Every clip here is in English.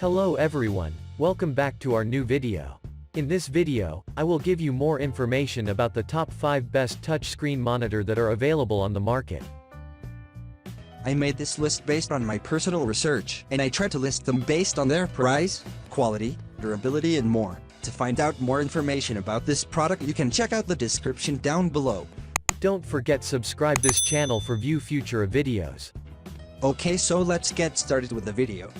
Hello everyone, welcome back to our new video. In this video, I will give you more information about the top 5 best touchscreen monitor that are available on the market. I made this list based on my personal research, and I tried to list them based on their price, quality, durability and more. To find out more information about this product, you can check out the description down below. Don't forget subscribe this channel for view future videos. Okay, so let's get started with the video.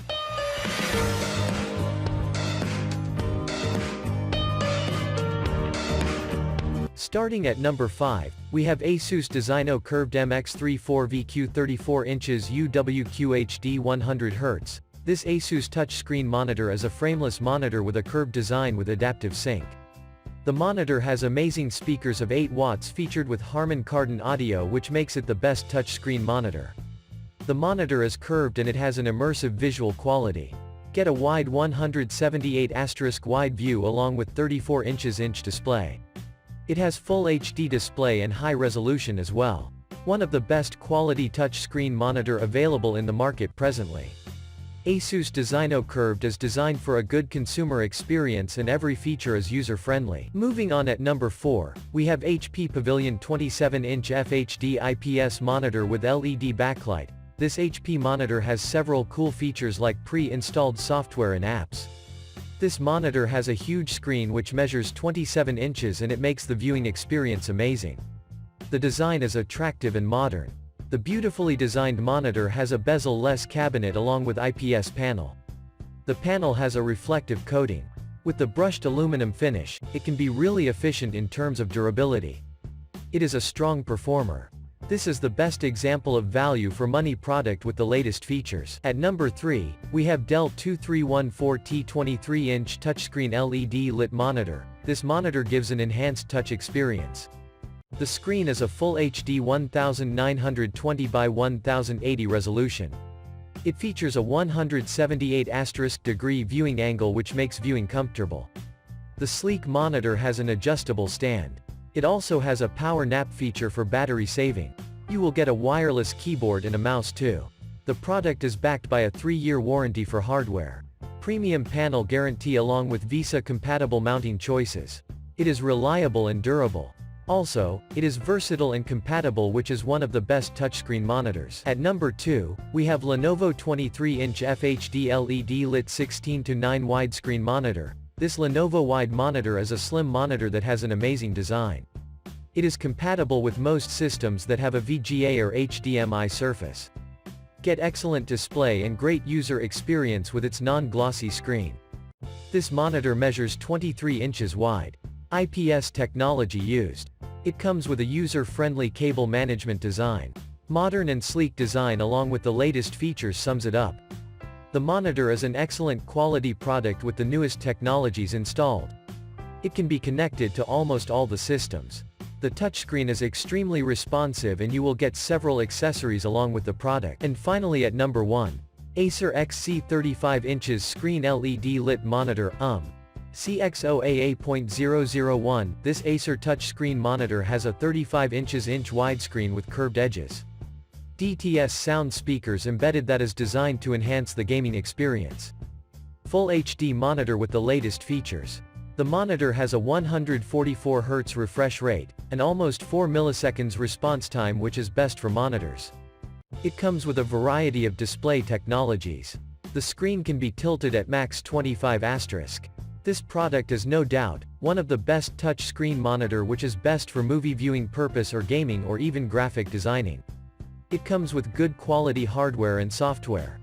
Starting at number 5, we have Asus Designo Curved MX34VQ 34 inches UWQHD 100Hz. This Asus touchscreen monitor is a frameless monitor with a curved design with adaptive sync. The monitor has amazing speakers of 8 watts featured with Harman Kardon audio, which makes it the best touchscreen monitor. The monitor is curved and it has an immersive visual quality. Get a wide 178** wide view along with 34 inch display. It has full HD display and high resolution as well. One of the best quality touchscreen monitor available in the market presently. Asus Designo Curved is designed for a good consumer experience and every feature is user-friendly. Moving on at number 4, we have HP Pavilion 27-inch FHD IPS monitor with LED backlight. This HP monitor has several cool features like pre-installed software and apps. This monitor has a huge screen which measures 27 inches and it makes the viewing experience amazing. The design is attractive and modern. The beautifully designed monitor has a bezel-less cabinet along with IPS panel. The panel has a reflective coating. With the brushed aluminum finish, it can be really efficient in terms of durability. It is a strong performer. This is the best example of value for money product with the latest features. At number 3, we have Dell 2314T 23-inch touchscreen LED lit monitor. This monitor gives an enhanced touch experience. The screen is a full HD 1920 by 1080 resolution. It features a 178** viewing angle which makes viewing comfortable. The sleek monitor has an adjustable stand. It also has a power nap feature for battery saving. You will get a wireless keyboard and a mouse too. The product is backed by a 3-year warranty for hardware. Premium panel guarantee along with Visa-compatible mounting choices. It is reliable and durable. Also, it is versatile and compatible, which is one of the best touchscreen monitors. At number 2, we have Lenovo 23-inch FHD LED lit 16:9 widescreen monitor. This Lenovo wide monitor is a slim monitor that has an amazing design. It is compatible with most systems that have a VGA or HDMI surface. Get excellent display and great user experience with its non-glossy screen. This monitor measures 23 inches wide. IPS technology used. It comes with a user-friendly cable management design. Modern and sleek design along with the latest features sums it up. The monitor is an excellent quality product with the newest technologies installed. It can be connected to almost all the systems. The touchscreen is extremely responsive and you will get several accessories along with the product. And finally at number 1, Acer XC 35 inches screen LED lit monitor CX0AA.001. This Acer touchscreen monitor has a 35 inch widescreen with curved edges. DTS sound speakers embedded that is designed to enhance the gaming experience. Full HD monitor with the latest features. The monitor has a 144 Hz refresh rate, and almost 4 milliseconds response time, which is best for monitors. It comes with a variety of display technologies. The screen can be tilted at max 25*. This product is no doubt one of the best touch screen monitor which is best for movie viewing purpose or gaming or even graphic designing. It comes with good quality hardware and software.